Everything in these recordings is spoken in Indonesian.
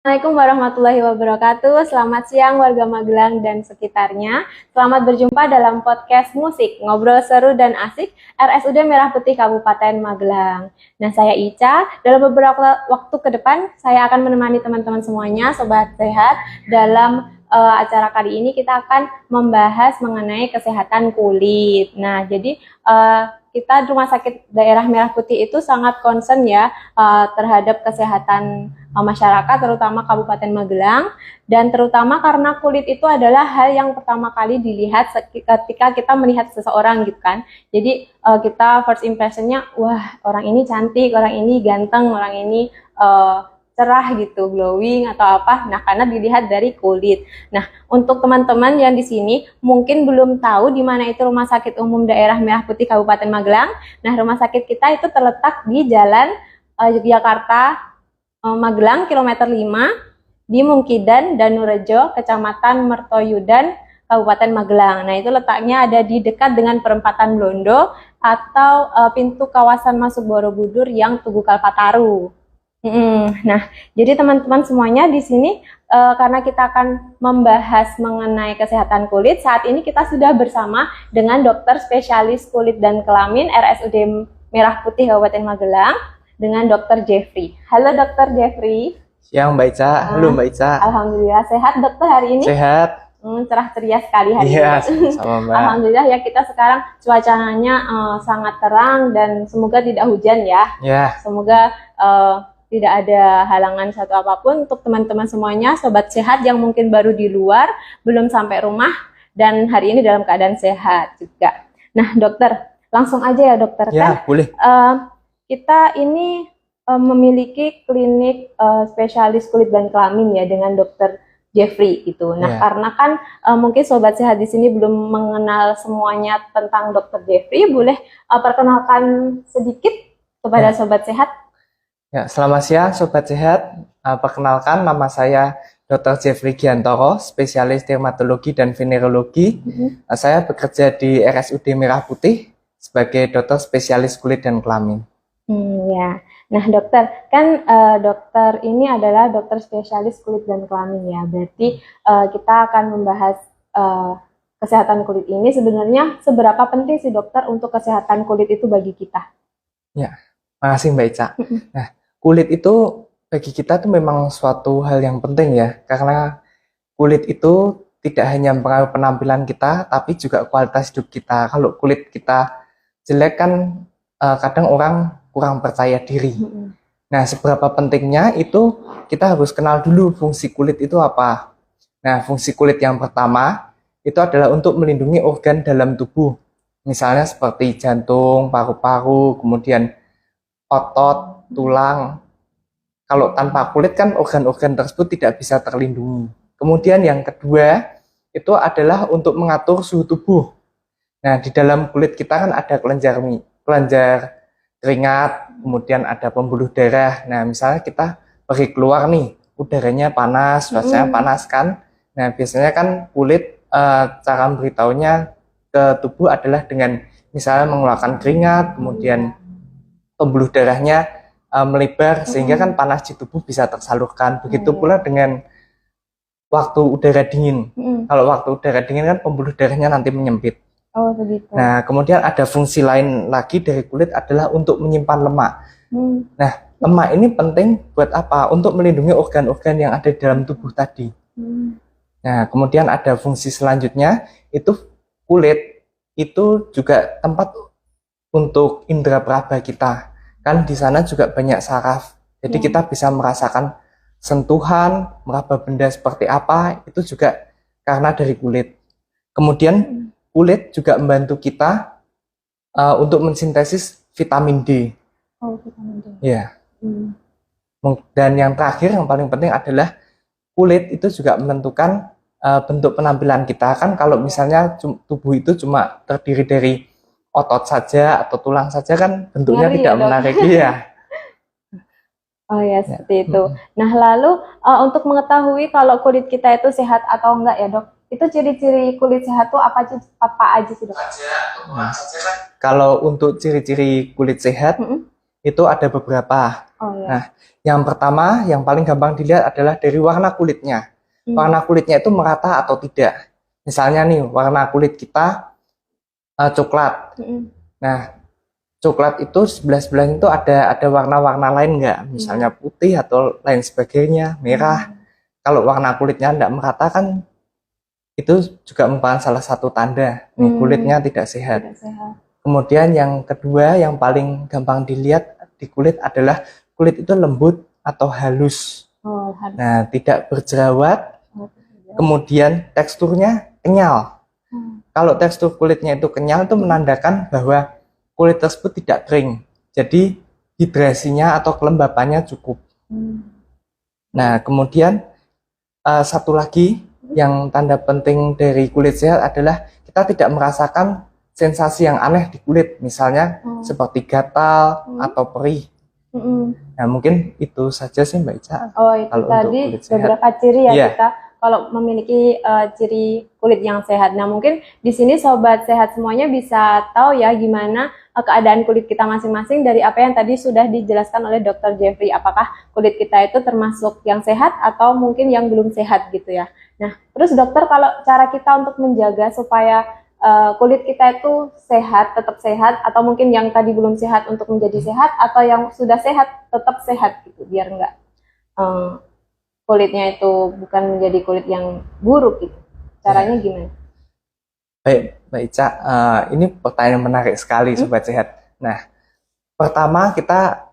Assalamualaikum warahmatullahi wabarakatuh. Selamat siang warga Magelang dan sekitarnya. Selamat berjumpa dalam podcast musik, ngobrol seru dan asik RSUD Merah Putih Kabupaten Magelang. Nah, saya Ica. Dalam beberapa waktu ke depan, saya akan menemani teman-teman semuanya, Sobat Sehat, dalam acara kali ini kita akan membahas mengenai kesehatan kulit. Nah, jadi kita Rumah Sakit Daerah Merah Putih itu sangat concern ya terhadap kesehatan masyarakat, terutama Kabupaten Magelang, dan terutama karena kulit itu adalah hal yang pertama kali dilihat ketika kita melihat seseorang gitu kan. Jadi kita first impressionnya, wah orang ini cantik, orang ini ganteng, orang ini cerah gitu, glowing atau apa. Nah, karena dilihat dari kulit. Nah, untuk teman-teman yang di sini mungkin belum tahu di mana itu Rumah Sakit Umum Daerah Merah Putih Kabupaten Magelang. Nah, rumah sakit kita itu terletak di Jalan Yogyakarta Magelang kilometer 5 di Mungkidan, Danurejo, Kecamatan Mertoyudan, Kabupaten Magelang. Nah, itu letaknya ada di dekat dengan perempatan Blondo atau pintu kawasan masuk Borobudur yang Tugu Kalpataru. Nah, jadi teman-teman semuanya di sini karena kita akan membahas mengenai kesehatan kulit, saat ini kita sudah bersama dengan dokter spesialis kulit dan kelamin RSUD Merah Putih Kabupaten Magelang dengan Dokter Jeffrey. Halo Dokter Jeffrey. Siang Mbak Ica. Halo Mbak Ica. Alhamdulillah sehat dokter hari ini. Sehat. Cerah ceria sekali hari ini. Iya, sama Mbak. Alhamdulillah ya, kita sekarang cuacanya sangat terang dan semoga tidak hujan ya. Ya. Semoga tidak ada halangan satu apapun untuk teman-teman semuanya, sobat sehat yang mungkin baru di luar, belum sampai rumah, dan hari ini dalam keadaan sehat juga. Nah dokter, langsung aja ya dokter. Ya, boleh. Kita ini memiliki klinik spesialis kulit dan kelamin ya dengan dokter Jeffrey gitu. Nah, karena kan mungkin sobat sehat di sini belum mengenal semuanya tentang dokter Jeffrey, boleh perkenalkan sedikit kepada sobat sehat? Ya, selamat siang Sobat Sehat. Perkenalkan, nama saya Dr. Jeffrey Giantoro, spesialis dermatologi dan venerologi. Saya bekerja di RSUD Merah Putih sebagai dokter spesialis kulit dan kelamin. Ya, nah dokter, kan dokter ini adalah dokter spesialis kulit dan kelamin ya. Berarti kita akan membahas kesehatan kulit ini. Sebenarnya seberapa penting sih dokter untuk kesehatan kulit itu bagi kita? Ya, makasih Mbak Ica. Nah, kulit itu bagi kita tuh memang suatu hal yang penting ya, karena kulit itu tidak hanya mempengaruhi penampilan kita, tapi juga kualitas hidup kita. Kalau kulit kita jelek kan kadang orang kurang percaya diri. Nah, seberapa pentingnya itu kita harus kenal dulu fungsi kulit itu apa. Nah, fungsi kulit yang pertama itu adalah untuk melindungi organ dalam tubuh. Misalnya seperti jantung, paru-paru, kemudian otot, tulang. Kalau tanpa kulit kan organ-organ tersebut tidak bisa terlindungi. Kemudian yang kedua itu adalah untuk mengatur suhu tubuh. Nah, di dalam kulit kita kan ada kelenjar keringat, kemudian ada pembuluh darah. Nah, misalnya kita pergi keluar nih, udaranya panas, cuacanya panas kan. Nah, biasanya kan kulit cara memberitahunya ke tubuh adalah dengan misalnya mengeluarkan keringat, kemudian pembuluh darahnya melebar sehingga kan panas di tubuh bisa tersalurkan. Begitu pula dengan waktu udara dingin. Kalau waktu udara dingin kan pembuluh darahnya nanti menyempit. Oh begitu. Nah, kemudian ada fungsi lain lagi dari kulit adalah untuk menyimpan lemak. Nah, lemak ini penting buat apa? Untuk melindungi organ-organ yang ada di dalam tubuh tadi. Nah, kemudian ada fungsi selanjutnya, itu kulit itu juga tempat untuk indera peraba kita. Kan di sana juga banyak saraf. Jadi kita bisa merasakan sentuhan, meraba benda seperti apa, itu juga karena dari kulit. Kemudian kulit juga membantu kita untuk mensintesis vitamin D. Oh, vitamin D. Ya. Dan yang terakhir, yang paling penting adalah kulit itu juga menentukan bentuk penampilan kita. Kan kalau misalnya tubuh itu cuma terdiri dari otot saja atau tulang saja kan bentuknya tidak menarik. Iya. Oh ya, seperti itu. Nah, lalu untuk mengetahui kalau kulit kita itu sehat atau enggak ya, Dok? Itu ciri-ciri kulit sehat tuh apa aja sih, Dok? Kalau untuk ciri-ciri kulit sehat itu ada beberapa. Oh ya. Nah, yang pertama, yang paling gampang dilihat adalah dari warna kulitnya. Warna kulitnya itu merata atau tidak. Misalnya nih, warna kulit kita coklat. Nah, coklat itu sebelah-sebelahnya itu ada warna-warna lain nggak? Misalnya putih atau lain sebagainya, merah. Kalau warna kulitnya tidak merata kan itu juga merupakan salah satu tanda nih, kulitnya tidak sehat. Kemudian yang kedua yang paling gampang dilihat di kulit adalah kulit itu lembut atau halus. Nah, tidak berjerawat. Kemudian teksturnya kenyal. Kalau tekstur kulitnya itu kenyal itu menandakan bahwa kulit tersebut tidak kering. Jadi hidrasinya atau kelembapannya cukup. Nah, kemudian satu lagi yang tanda penting dari kulit sehat adalah kita tidak merasakan sensasi yang aneh di kulit, misalnya seperti gatal atau perih. Nah, mungkin itu saja sih Mbak Ica. Oh, itu kalau tadi beberapa ciri ya kita kalau memiliki ciri kulit yang sehat. Nah, mungkin di sini sobat sehat semuanya bisa tahu ya gimana keadaan kulit kita masing-masing dari apa yang tadi sudah dijelaskan oleh Dr. Jeffrey. Apakah kulit kita itu termasuk yang sehat atau mungkin yang belum sehat gitu ya. Nah, terus dokter, kalau cara kita untuk menjaga supaya kulit kita itu sehat, tetap sehat, atau mungkin yang tadi belum sehat untuk menjadi sehat, atau yang sudah sehat tetap sehat gitu, biar enggak kulitnya itu bukan menjadi kulit yang buruk gitu. Caranya gimana? Baik, Mbak Ica, ini pertanyaan menarik sekali Sobat Sehat. Nah, pertama kita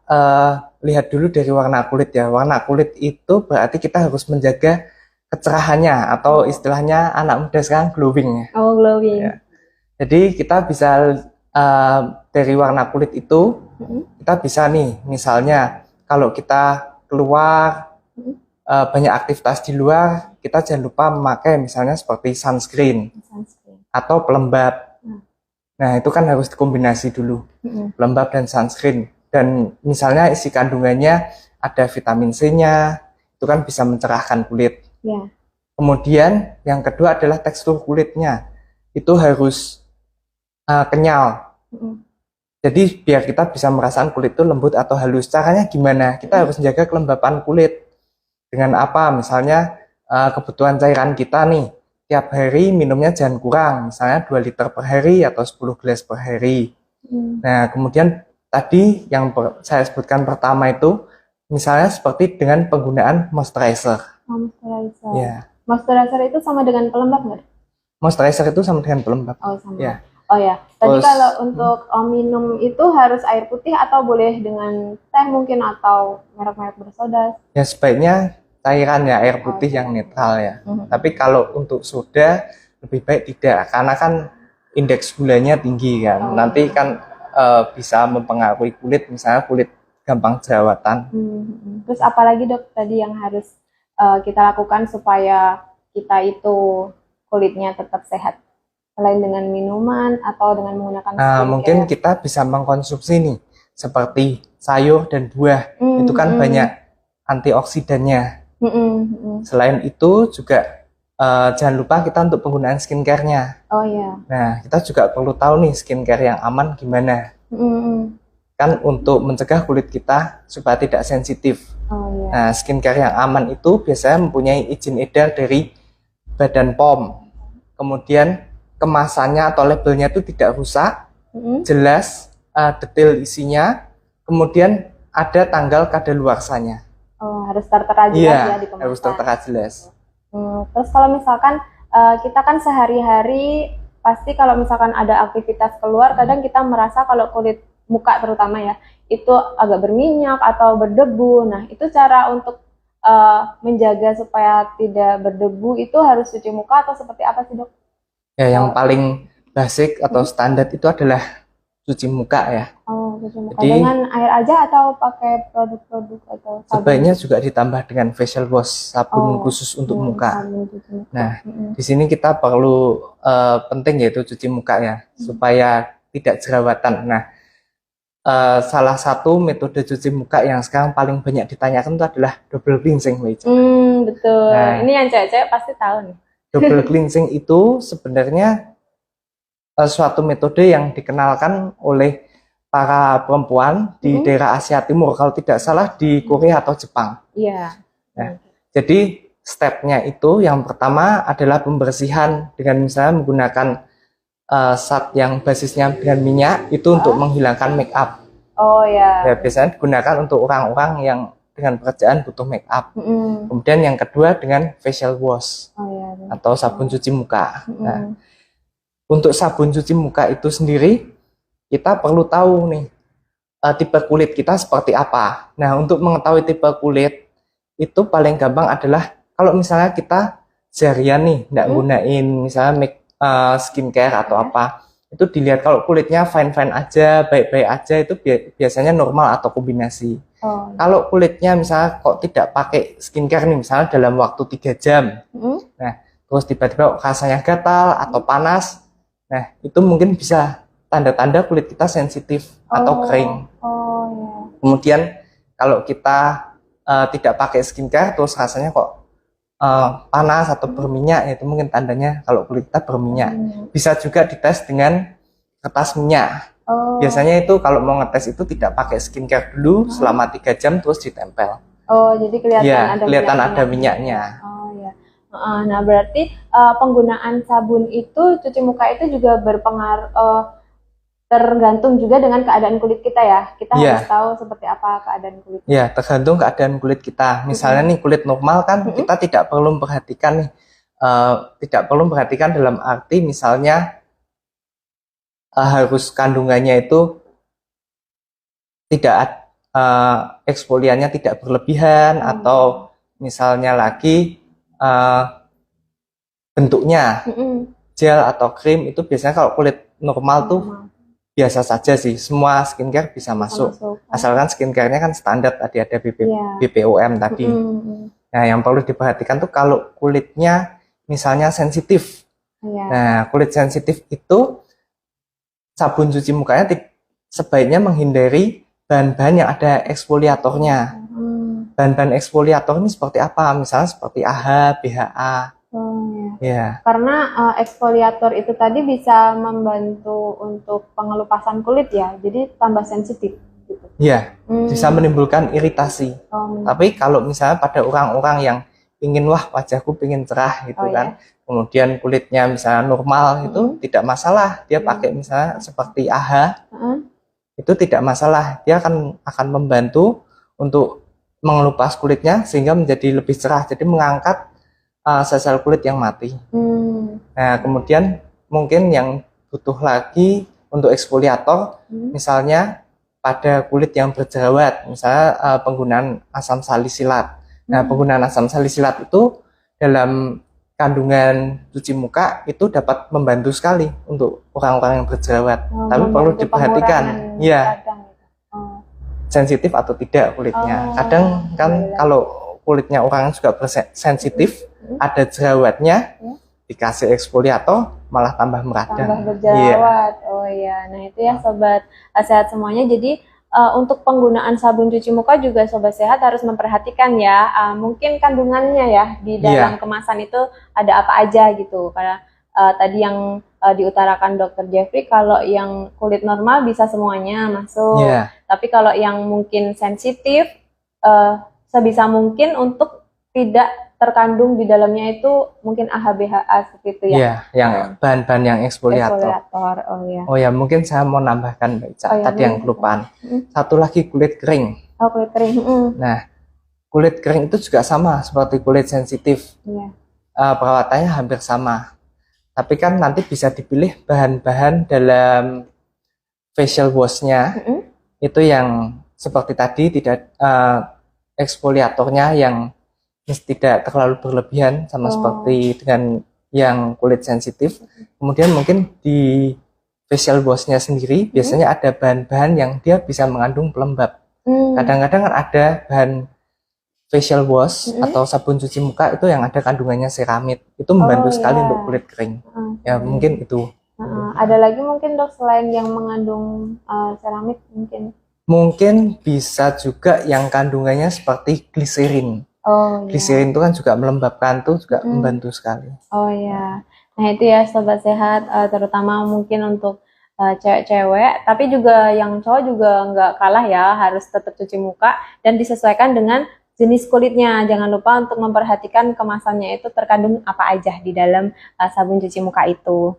lihat dulu dari warna kulit ya. Warna kulit itu berarti kita harus menjaga kecerahannya, atau istilahnya anak muda sekarang glowing ya. Oh, glowing. Ya. Jadi kita bisa dari warna kulit itu kita bisa nih, misalnya kalau kita keluar banyak aktivitas di luar, kita jangan lupa memakai misalnya seperti sunscreen atau pelembab. Nah, itu kan harus dikombinasi dulu, pelembab dan sunscreen. Dan misalnya isi kandungannya ada vitamin C-nya, itu kan bisa mencerahkan kulit. Kemudian yang kedua adalah tekstur kulitnya, itu harus kenyal. Jadi biar kita bisa merasakan kulit itu lembut atau halus. Caranya gimana? Kita harus menjaga kelembapan kulit. Dengan apa? Misalnya kebutuhan cairan kita nih, tiap hari minumnya jangan kurang, misalnya 2 liter per hari atau 10 gelas per hari. Nah, kemudian tadi yang saya sebutkan pertama itu, misalnya seperti dengan penggunaan moisturizer. Moisturizer. Ya. Moisturizer itu sama dengan pelembab nggak? Moisturizer itu sama dengan pelembab. Oh, sama. Ya. Oh ya. Tadi kalau untuk minum itu harus air putih atau boleh dengan teh mungkin atau merek-merek bersoda? Ya, sebaiknya cairan ya, air putih yang netral ya. Tapi kalau untuk soda lebih baik tidak, karena kan indeks gulanya tinggi kan. Nanti kan bisa mempengaruhi kulit, misalnya kulit gampang jerawatan. Terus apalagi dok tadi yang harus kita lakukan supaya kita itu kulitnya tetap sehat? Selain dengan minuman atau dengan menggunakan skincare? Mungkin kita bisa mengkonsumsi nih seperti sayur dan buah. Itu kan banyak antioksidannya. Selain itu juga jangan lupa kita untuk penggunaan skincare-nya. Oh iya. Nah, kita juga perlu tahu nih skincare yang aman gimana. Kan untuk mencegah kulit kita supaya tidak sensitif. Oh iya. Nah, skincare yang aman itu biasanya mempunyai izin edar dari Badan POM. Kemudian kemasannya atau labelnya itu tidak rusak, jelas, detail isinya, kemudian ada tanggal kadaluarsanya. Oh, harus tertera jelas ya di kemasan. Harus tertera jelas. Terus kalau misalkan kita kan sehari-hari pasti kalau misalkan ada aktivitas keluar, kadang kita merasa kalau kulit muka terutama ya, itu agak berminyak atau berdebu. Nah, itu cara untuk menjaga supaya tidak berdebu itu harus cuci muka atau seperti apa sih dok? Ya, yang paling basic atau standar itu adalah cuci muka ya. Oh, cuci muka. Jadi, dengan air aja atau pakai produk-produk atau sabun? Sebaiknya juga ditambah dengan facial wash, sabun khusus untuk muka. Nah, di sini kita perlu penting yaitu cuci muka ya, supaya tidak jerawatan. Nah, salah satu metode cuci muka yang sekarang paling banyak ditanyakan itu adalah double cleansing, betul. Nah, ini yang cewek-cewek pasti tahu nih. Double cleansing itu sebenarnya suatu metode yang dikenalkan oleh para perempuan di daerah Asia Timur, kalau tidak salah di Korea atau Jepang. Iya. Nah, jadi stepnya itu yang pertama adalah pembersihan dengan misalnya menggunakan cat yang basisnya dengan minyak itu untuk menghilangkan make up. Oh ya. Ya, biasanya digunakan untuk orang-orang yang dengan pekerjaan butuh make up. Kemudian yang kedua dengan facial wash atau sabun cuci muka. Nah, untuk sabun cuci muka itu sendiri kita perlu tahu nih tipe kulit kita seperti apa. Nah, untuk mengetahui tipe kulit itu paling gampang adalah kalau misalnya kita seharian nih nggak gunain misalnya skincare atau apa, itu dilihat kalau kulitnya fine-fine aja, baik-baik aja, itu biasanya normal atau kombinasi. Kalau kulitnya misalnya kok tidak pakai skincare nih, misalnya dalam waktu 3 jam, nah terus tiba-tiba rasanya gatal atau panas, nah itu mungkin bisa tanda-tanda kulit kita sensitif atau kering. Kemudian kalau kita tidak pakai skincare terus rasanya kok panas atau berminyak, itu mungkin tandanya kalau kulit kita berminyak. Bisa juga dites dengan kertas minyak. Biasanya itu kalau mau ngetes itu tidak pakai skincare dulu selama 3 jam terus ditempel. Jadi kelihatan kelihatan ada minyaknya. Nah, berarti penggunaan sabun itu, cuci muka itu juga berpengaruh, tergantung juga dengan keadaan kulit kita ya. Kita harus tahu seperti apa keadaan kulit. Ya, tergantung keadaan kulit kita. Misalnya nih kulit normal kan kita tidak perlu memperhatikan nih, tidak perlu memperhatikan dalam arti misalnya harus kandungannya itu tidak eksfoliannya tidak berlebihan atau misalnya lagi bentuknya gel atau krim, itu biasanya kalau kulit normal tuh biasa saja sih, semua skincare bisa masuk. Asalkan skincare-nya kan standar, tadi ada BPOM tadi. Nah, yang perlu diperhatikan tuh kalau kulitnya misalnya sensitif. Nah, kulit sensitif itu sabun cuci mukanya sebaiknya menghindari bahan-bahan yang ada eksfoliatornya. Bahan-bahan eksfoliator ini seperti apa? Misalnya seperti AHA, BHA. Karena eksfoliator itu tadi bisa membantu untuk pengelupasan kulit ya, jadi tambah sensitif gitu. Bisa menimbulkan iritasi. Tapi kalau misalnya pada orang-orang yang ingin wajahku pengen cerah gitu kan, kemudian kulitnya misalnya normal, itu tidak masalah. Dia pakai misalnya seperti AHA, itu tidak masalah. Dia akan membantu untuk mengelupas kulitnya sehingga menjadi lebih cerah, jadi mengangkat sel-sel kulit yang mati. Nah, kemudian mungkin yang butuh lagi untuk eksfoliator, misalnya pada kulit yang berjerawat, misalnya penggunaan asam salisilat. Nah, penggunaan asam salisilat itu dalam kandungan cuci muka itu dapat membantu sekali untuk orang-orang yang berjerawat. Tapi perlu diperhatikan, sensitif atau tidak kulitnya. Kadang kan kalau kulitnya orang yang juga sensitif, ada jerawatnya, dikasih eksfoliator malah tambah meradang. Tambah berjerawat. Nah itu ya sobat sehat semuanya. Jadi untuk penggunaan sabun cuci muka juga sobat sehat harus memperhatikan ya. Mungkin kandungannya ya di dalam kemasan itu ada apa aja gitu. Karena tadi yang diutarakan Dr. Jeffrey, kalau yang kulit normal bisa semuanya masuk. Tapi kalau yang mungkin sensitif, sebisa mungkin untuk tidak terkandung di dalamnya itu mungkin AHA-BHA seperti itu ya. Yang bahan-bahan yang eksfoliator. Mungkin saya mau nambahkan Mbak Ica, tadi yang kelupaan. Satu lagi kulit kering. Kulit kering. Nah, kulit kering itu juga sama seperti kulit sensitif. Perawatannya hampir sama. Tapi kan nanti bisa dipilih bahan-bahan dalam facial wash-nya itu yang seperti tadi, tidak eksfoliatornya yang tidak terlalu berlebihan sama seperti dengan yang kulit sensitif. Kemudian mungkin di facial wash-nya sendiri biasanya ada bahan-bahan yang dia bisa mengandung pelembab. Kadang-kadang kan ada bahan facial wash atau sabun cuci muka itu yang ada kandungannya seramid. Itu membantu sekali untuk kulit kering. Mungkin itu. Ada lagi mungkin dok selain yang mengandung seramid mungkin? Mungkin bisa juga yang kandungannya seperti gliserin. Gliserin itu kan juga melembabkan, tuh juga membantu sekali. Nah itu ya sobat sehat, terutama mungkin untuk cewek-cewek, tapi juga yang cowok juga nggak kalah ya, harus tetap cuci muka dan disesuaikan dengan jenis kulitnya. Jangan lupa untuk memperhatikan kemasannya itu terkandung apa aja di dalam sabun cuci muka itu.